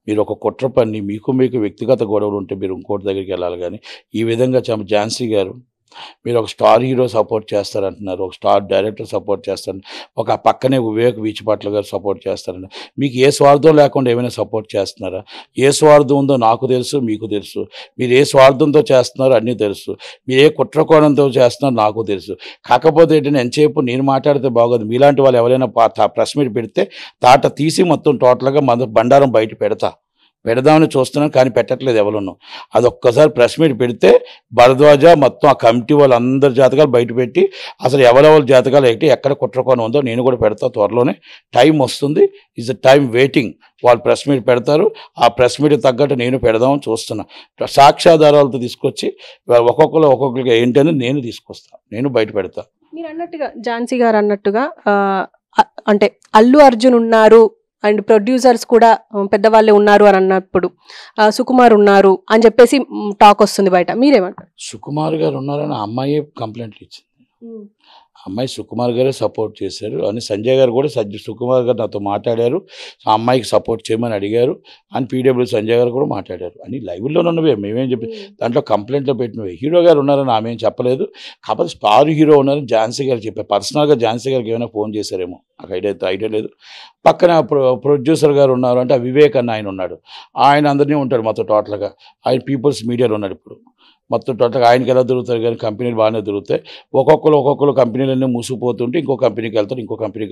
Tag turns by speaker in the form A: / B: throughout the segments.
A: మీరు ఒక కుట్ర పన్ని మీకు వ్యక్తిగత గొడవలు ఉంటే మీరు ఇంకోటి దగ్గరికి వెళ్ళాలి. కానీ ఈ విధంగా ఝాన్సీ గారు మీరు ఒక స్టార్ హీరో సపోర్ట్ చేస్తారంటున్నారు, ఒక స్టార్ డైరెక్టర్ సపోర్ట్ చేస్తారు, ఒక పక్కనే వివేక్ వీచిపట్ల గారు సపోర్ట్ చేస్తారంట. మీకు ఏ స్వార్థం లేకుండా ఏమైనా సపోర్ట్ చేస్తున్నారా? ఏ స్వార్థం ఉందో నాకు తెలుసు, మీకు తెలుసు. మీరు ఏ స్వార్థంతో చేస్తున్నారో అన్నీ తెలుసు. మీరు ఏ కుట్ర కోణంతో చేస్తున్నారో నాకు తెలుసు. కాకపోతే ఏంటంటే ఎంతసేపు నేను మాట్లాడితే బాగోదు. మీలాంటి వాళ్ళు ఎవరైనా ప్రెస్ మీట్ పెడితే తాట తీసి మొత్తం టోటల్గా మన బండారం బయట పెడదామని చూస్తున్నాను, కానీ పెట్టట్లేదు ఎవరున్నాం. అది ఒక్కసారి ప్రెస్ మీట్ పెడితే భరద్వాజ మొత్తం ఆ కమిటీ వాళ్ళు అందరి జాతకాలు బయట పెట్టి అసలు ఎవరెవరి జాతకాలు ఏంటి, ఎక్కడ కుట్రకోణం ఉందో నేను కూడా పెడతా. త్వరలోనే టైం వస్తుంది. Is a time waiting. వాళ్ళు ప్రెస్ మీట్ పెడతారు. ఆ ప్రెస్ మీట్ తగ్గట్టు నేను పెడదామని చూస్తున్నా. సాక్ష్యాధారాలతో తీసుకొచ్చి ఒక్కొక్కరికి ఏంటని నేను తీసుకొస్తాను, నేను బయట పెడతా.
B: మీరు అన్నట్టుగా ఝాన్సీ గారు అన్నట్టుగా అంటే అల్లు అర్జున్ ఉన్నారు అండ్ ప్రొడ్యూసర్స్ కూడా పెద్దవాళ్ళే ఉన్నారు అని అన్నప్పుడు సుకుమార్ ఉన్నారు అని చెప్పేసి టాక్ వస్తుంది బయట. మీరేమంటారు?
A: సుకుమార్ గారు ఉన్నారని అమ్మాయి కంప్లైంట్లు ఇచ్చింది. అమ్మాయి సుకుమార్ గారే సపోర్ట్ చేశారు అని సంజయ్ గారు కూడా సుకుమార్ గారు నాతో మాట్లాడారు, ఆ అమ్మాయికి సపోర్ట్ చేయమని అడిగారు అని పీడబ్ల్యూ సంజయ్ గారు కూడా మాట్లాడారు అని లైవ్లో ఉన్నవే. మేమేం చెప్పి దాంట్లో కంప్లైంట్లో పెట్టినవి. హీరో గారు ఉన్నారని ఆమె ఏం చెప్పలేదు. కాకపోతే స్టార్ హీరో ఉన్నారని ఝాన్సీ గారు చెప్పారు. పర్సనల్గా ఝాన్సీ గారికి ఏమైనా ఫోన్ చేశారేమో నాకు ఐడియా లేదు. పక్కన ప్రొడ్యూసర్ గారు ఉన్నారు అంటే వివేక్ అన్న ఆయన ఉన్నాడు. ఆయన అందరినీ ఉంటాడు మొత్తం టోటల్గా. ఆయన పీపుల్స్ మీడియాలో ఉన్నాడు ఇప్పుడు మొత్తం టోటల్గా. ఆయనకి ఎలా దొరుకుతారు కానీ కంపెనీలు బాగానే దొరుకుతాయి. ఒక్కొక్కరు కంపెనీలన్నీ మూసుకుపోతుంటే ఇంకో కంపెనీకి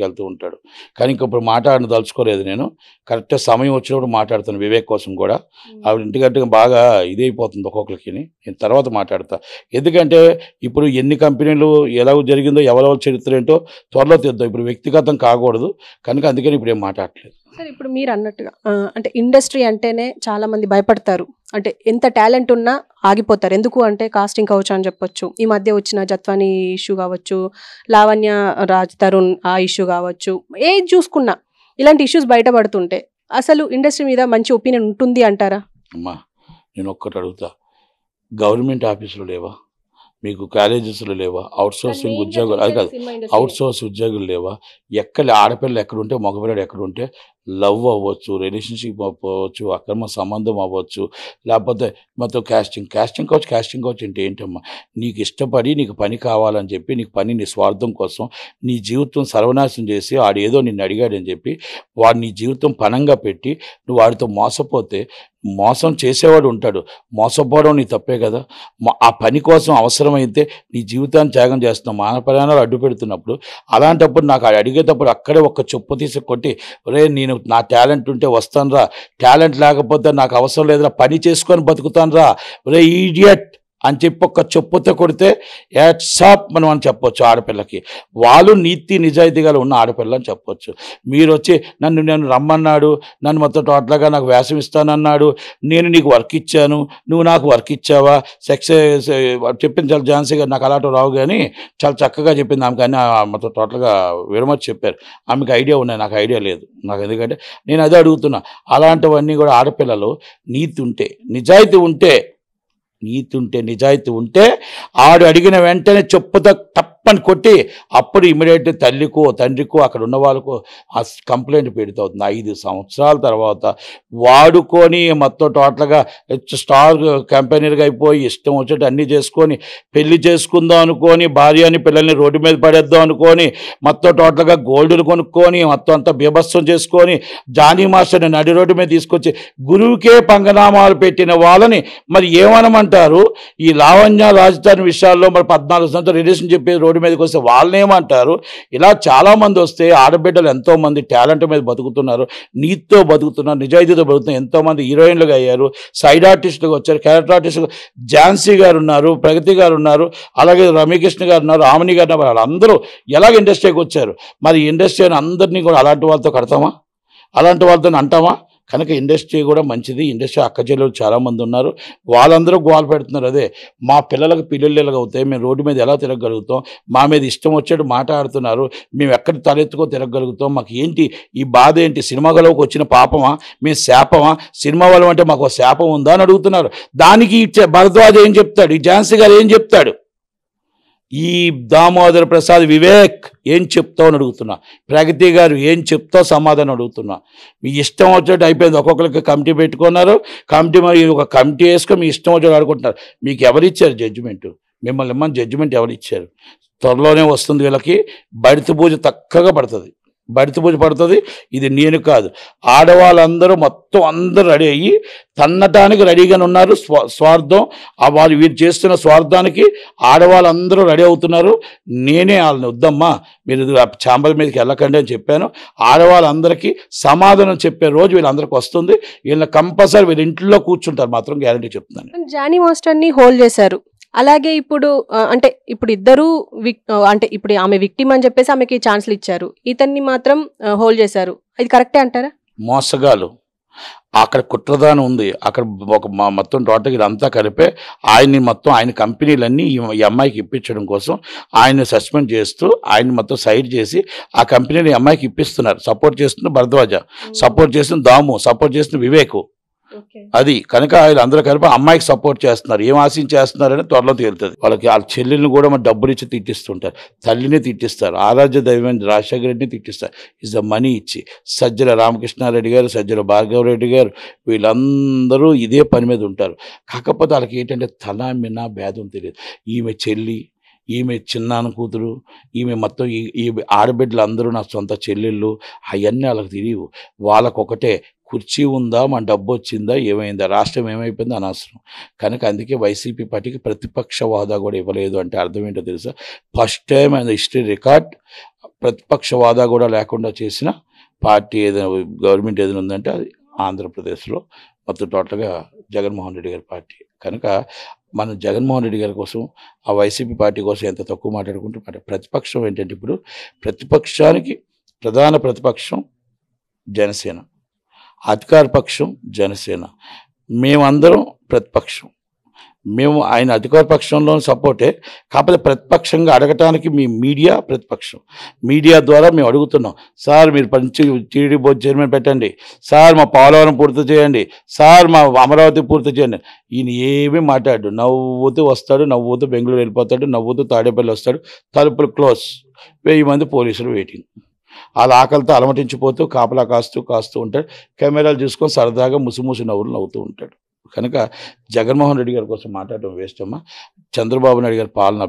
A: వెళ్తూ ఉంటాడు. కానీ ఇంకొప్పుడు మాట్లాడదలుచుకోలేదు నేను. కరెక్ట్గా సమయం వచ్చినప్పుడు మాట్లాడుతాను వివేక్ కోసం కూడా. ఆవిడ ఇంటికంటే బాగా ఇదైపోతుంది ఒక్కొక్కరికి. నేను తర్వాత మాట్లాడతా. ఎందుకంటే ఇప్పుడు ఎన్ని కంపెనీలు ఎలా జరిగిందో ఎవరెవరి చరిత్ర ఏంటో త్వరలో తెద్దాం. ఇప్పుడు వ్యక్తిగతం కాకూడదు కనుక అందుకని ఇప్పుడు ఏం మాట్లాడలేదు.
B: సరే, ఇప్పుడు మీరు అన్నట్టుగా అంటే ఇండస్ట్రీ అంటేనే చాలా మంది భయపడతారు. అంటే ఎంత టాలెంట్ ఉన్నా ఆగిపోతారు. ఎందుకు అంటే కాస్టింగ్ కౌచ్ అని చెప్పొచ్చు, ఈ మధ్య వచ్చిన జత్వాని ఇష్యూ కావచ్చు, లావణ్య రాజ్ తరుణ్ ఆ ఇష్యూ కావచ్చు, ఏది చూసుకున్నా ఇలాంటి ఇష్యూస్ బయటపడుతుంటే అసలు ఇండస్ట్రీ మీద మంచి ఒపీనియన్ ఉంటుంది అంటారా?
A: అమ్మా నేను ఒక్కటి అడుగుతా, గవర్నమెంట్ ఆఫీసులు లేవా మీకు? కాలేజెస్లో లేవా? అవుట్సోర్సింగ్ ఉద్యోగాలు అది కాదు, అవుట్సోర్స్ ఉద్యోగులు లేవా? ఎక్కడ ఆడపిల్ల ఎక్కడుంటే మగపిల్లడు ఎక్కడుంటే లవ్ అవ్వచ్చు, రిలేషన్షిప్ అవ్వచ్చు, అక్రమ సంబంధం అవ్వచ్చు, లేకపోతే మొత్తం కాస్టింగ్ కౌచ్ అంటే ఏంటమ్మా? నీకు ఇష్టపడి నీకు పని కావాలని చెప్పి నీకు పని నీ స్వార్థం కోసం నీ జీవితం సర్వనాశనం చేసి ఆడేదో నిన్ను అడిగాడని చెప్పి వాడు నీ జీవితం పణంగా పెట్టి నువ్వు వాడితో మోసపోతే మోసం చేసేవాడు ఉంటాడు, మోసపోవడం నీ తప్పే కదా. ఆ పని కోసం అవసరమైతే నీ జీవితాన్ని త్యాగం చేస్తున్నావు, మానవ ప్రాణాలు అడ్డు పెడుతున్నప్పుడు అలాంటప్పుడు నాకు అడిగేటప్పుడు అక్కడే ఒక చెప్పు తీసి కొట్టి, రే నేను నా టాలెంట్ ఉంటే వస్తాను రా, టాలెంట్ లేకపోతే నాకు అవసరం లేదురా, పని చేసుకొని బతుకుతాను రా, రే ఈడియట్ అని చెప్పి ఒక చెప్పుతో కొడితే యాట్సాప్ మనం అని చెప్పొచ్చు ఆడపిల్లకి. వాళ్ళు నీతి నిజాయితీగా ఉన్న ఆడపిల్ల అని చెప్పొచ్చు. మీరు వచ్చి నేను రమ్మన్నాడు, నన్ను మొత్తం టోటల్గా నాకు వేషం ఇస్తానన్నాడు, నేను నీకు వర్క్ ఇచ్చాను, నువ్వు నాకు వర్క్ ఇచ్చావా, సెక్స్ చెప్పింది చాలా ఝాన్సీ గారు. నాకు అలాంటి రావు కానీ చాలా చక్కగా చెప్పింది ఆమె. కానీ మొత్తం టోటల్గా విరమతి చెప్పారు. ఆమెకు ఐడియా ఉన్నాయి, నాకు ఐడియా లేదు. నాకు ఎందుకంటే నేను అదే అడుగుతున్నా, అలాంటివన్నీ కూడా ఆడపిల్లలు నీతి ఉంటే నిజాయితీ ఉంటే ఆడు అడిగిన వెంటనే చెప్పుతో తప్పని కొట్టి అప్పుడు ఇమీడియట్ తల్లికో తండ్రికో అక్కడ ఉన్న వాళ్ళకు ఆ కంప్లైంట్ పెడుతూ అవుతుంది. 5 సంవత్సరాల తర్వాత వాడుకొని మొత్తం టోటల్గా స్టార్ కంపెనీగా అయిపోయి ఇష్టం వచ్చేట్టు అన్నీ చేసుకొని పెళ్లి చేసుకుందాం అనుకొని భార్యని పిల్లల్ని రోడ్డు మీద పడేద్దాం అనుకొని మొత్తం టోటల్గా గోల్డ్లు కొనుక్కొని మొత్తం అంతా బీభత్సం చేసుకొని జానీ మాస్టర్ని నడి రోడ్డు మీద తీసుకొచ్చి గురువుకే పంగనామాలు పెట్టిన వాళ్ళని మరి ఏమనమంటారు? ఈ లావణ్య రాజధాని విషయాల్లో మరి 14 సంవత్సరాలు రిలేషన్ చెప్పి రోడ్డు మీదకి వస్తే వాళ్ళనేమంటారు? ఇలా చాలామంది వస్తే ఆడబిడ్డలు ఎంతోమంది టాలెంట్ మీద బతుకుతున్నారు, నీతితో బతుకుతున్నారు, నిజాయితీతో బతుకుతున్నారు. ఎంతోమంది హీరోయిన్లుగా అయ్యారు, సైడ్ ఆర్టిస్టులుగా వచ్చారు, క్యారెక్టర్ ఆర్టిస్టులు. ఝాన్సీ గారు ఉన్నారు, ప్రగతి గారు ఉన్నారు, అలాగే రమ్యకృష్ణ గారు ఉన్నారు, ఆమని గారు ఉన్నారు. వాళ్ళందరూ ఎలాగ ఇండస్ట్రీకి వచ్చారు? మరి ఇండస్ట్రీ అని అందరినీ కూడా అలాంటి వాళ్ళతో కడతామా? అలాంటి వాళ్ళతో అంటామా? కనుక ఇండస్ట్రీ కూడా మంచిది. ఇండస్ట్రీ అక్క చెల్లెలు చాలామంది ఉన్నారు, వాళ్ళందరూ గోల్ పెడుతున్నారు. అదే మా పిల్లలకు పిల్లలు అవుతాయి, మేము రోడ్డు మీద ఎలా తిరగలుగుతాం, మా మీద ఇష్టం వచ్చేట్టు మాట్లాడుతున్నారు, మేము ఎక్కడ తలెత్తుకో తిరగలుగుతాం, మాకు ఏంటి ఈ బాధ ఏంటి? సినిమాలోకి వచ్చిన పాపమా, మేము శాపమా? సినిమా వాళ్ళు అంటే మాకు శాపం ఉందా అని అడుగుతున్నారు. దానికి భరద్వాజ్ ఏం చెప్తాడు, ఈ ఝాన్సీ గారు ఏం చెప్తాడు? ఈ దామోదర ప్రసాద్ వివేక్ ఏం చెప్తావు అని అడుగుతున్నా, ప్రగతి గారు ఏం చెప్తావు సమాధానం అడుగుతున్నా. మీ ఇష్టం వచ్చేట్టు అయిపోయింది. ఒక్కొక్కరికి కమిటీ పెట్టుకున్నారు, కమిటీ మరి ఒక కమిటీ వేసుకొని మీ ఇష్టం వచ్చేట్టు ఆడుకుంటున్నారు. మీకు ఎవరిచ్చారు జడ్జిమెంట్? మిమ్మల్ని ఇమ్మని జడ్జిమెంట్ ఎవరిచ్చారు? త్వరలోనే వస్తుంది. వీళ్ళకి బడిత పూజ తక్కగా పడుతుంది, బడిత పూజ పడుతుంది. ఇది నేను కాదు, ఆడవాళ్ళందరూ మొత్తం అందరూ రెడీ అయ్యి తన్నటానికి రెడీగానే ఉన్నారు. స్వార్థం వాళ్ళు వీరు చేస్తున్న స్వార్థానికి ఆడవాళ్ళందరూ రెడీ అవుతున్నారు. నేనే వాళ్ళని వద్దమ్మా మీరు ఛాంబర్ మీదకి వెళ్ళకండి అని చెప్పాను. ఆడవాళ్ళందరికీ సమాధానం చెప్పే రోజు వీళ్ళందరికీ వస్తుంది. వీళ్ళని కంపల్సరీ వీళ్ళ ఇంట్లో కూర్చుంటారు మాత్రం, గ్యారంటీ చెప్తున్నాను.
B: జానీ మాస్టర్ని హోల్డ్ చేశారు. అలాగే ఇప్పుడు అంటే ఇప్పుడు ఇద్దరు అంటే ఇప్పుడు ఆమె విక్టిమ్ అని చెప్పేసి ఆమెకి ఛాన్స్లు ఇచ్చారు, ఇతన్ని మాత్రం హోల్డ్ చేశారు. ఇది కరెక్టే అంటారా?
A: మోసగాలు. అక్కడ కుట్రదానం ఉంది. అక్కడ ఒక మొత్తం టోటల్ ఇదంతా కలిపే ఆయన్ని మొత్తం ఆయన కంపెనీలన్నీ ఈ అమ్మాయికి ఇప్పించడం కోసం ఆయన సస్పెండ్ చేస్తూ ఆయన మొత్తం సైడ్ చేసి ఆ కంపెనీని అమ్మాయికి ఇప్పిస్తున్నారు. సపోర్ట్ చేస్తున్న భరద్వాజ, సపోర్ట్ చేస్తున్న దాము, సపోర్ట్ చేస్తున్న వివేకు. అది కనుక వీళ్ళు అందరూ కలిపి అమ్మాయికి సపోర్ట్ చేస్తున్నారు. ఏం ఆశించేస్తున్నారని త్వరలో తేలుతుంది. వాళ్ళకి వాళ్ళ చెల్లెల్ని కూడా మరి డబ్బులు ఇచ్చి తిట్టిస్తుంటారు, తల్లిని తిట్టిస్తారు, ఆరాధ్య దైవం రాజశేఖర రెడ్డిని తిట్టిస్తారు. ఇస్ ద మనీ ఇచ్చి సజ్జల రామకృష్ణారెడ్డి గారు, సజ్జల భార్గవరెడ్డి గారు వీళ్ళందరూ ఇదే పని మీద ఉంటారు. కాకపోతే వాళ్ళకి ఏంటంటే తన మినా భేదం తెలియదు. ఈమె చెల్లి, ఈమె చిన్నాన్న కూతురు, ఈమె మొత్తం ఈ ఆడబిడ్డలు అందరూ నా సొంత చెల్లెళ్ళు, అవన్నీ వాళ్ళకి తెలియవు. వాళ్ళకొకటే కుర్చీ ఉందా, మన డబ్బు వచ్చిందా, ఏమైందా, రాష్ట్రం ఏమైపోయిందో అనవసరం. కనుక అందుకే వైసీపీ పార్టీకి ప్రతిపక్ష హోదా కూడా ఇవ్వలేదు. అంటే అర్థం ఏంటో తెలుసా? First time and history record ప్రతిపక్ష హోదా కూడా లేకుండా చేసిన పార్టీ ఏదైనా గవర్నమెంట్ ఏదైనా ఉందంటే అది ఆంధ్రప్రదేశ్లో మొత్తం టోటల్గా జగన్మోహన్ రెడ్డి గారి పార్టీ. కనుక మనం జగన్మోహన్ రెడ్డి గారి కోసం ఆ వైసీపీ పార్టీ కోసం ఎంత తక్కువ మాట్లాడుకుంటే ప్రతిపక్షం ఏంటంటే ఇప్పుడు ప్రతిపక్షానికి ప్రధాన ప్రతిపక్షం జనసేన, అధికార పక్షం జనసేన, మేమందరం ప్రతిపక్షం. మేము ఆయన అధికార పక్షంలో సపోర్టే, కాకపోతే ప్రతిపక్షంగా అడగటానికి మీ మీడియా ప్రతిపక్షం. మీడియా ద్వారా మేము అడుగుతున్నాం, సార్ మీరు టీడీ బోర్డు చైర్మన్ పెట్టండి, సార్ మా పోలవరం పూర్తి చేయండి, సార్ మా అమరావతి పూర్తి చేయండి. ఈయన ఏమీ మాట్లాడు, నవ్వుతూ వస్తాడు, నవ్వుతూ బెంగళూరు వెళ్ళిపోతాడు, నవ్వుతూ తాడేపల్లి వస్తాడు, తలుపులు క్లోజ్, 1000 మంది పోలీసులు వెయిటింగ్. వాళ్ళ ఆకలితో అలమటించిపోతూ కాపలా కాస్తూ ఉంటాడు. కెమెరాలు చూసుకొని సరదాగా ముసిముసి నవ్వులు నవ్వుతూ ఉంటాడు. కనుక జగన్మోహన్ రెడ్డి గారి కోసం మాట్లాడటం వేస్ట్ అమ్మా. చంద్రబాబు నాయుడు గారి పాలన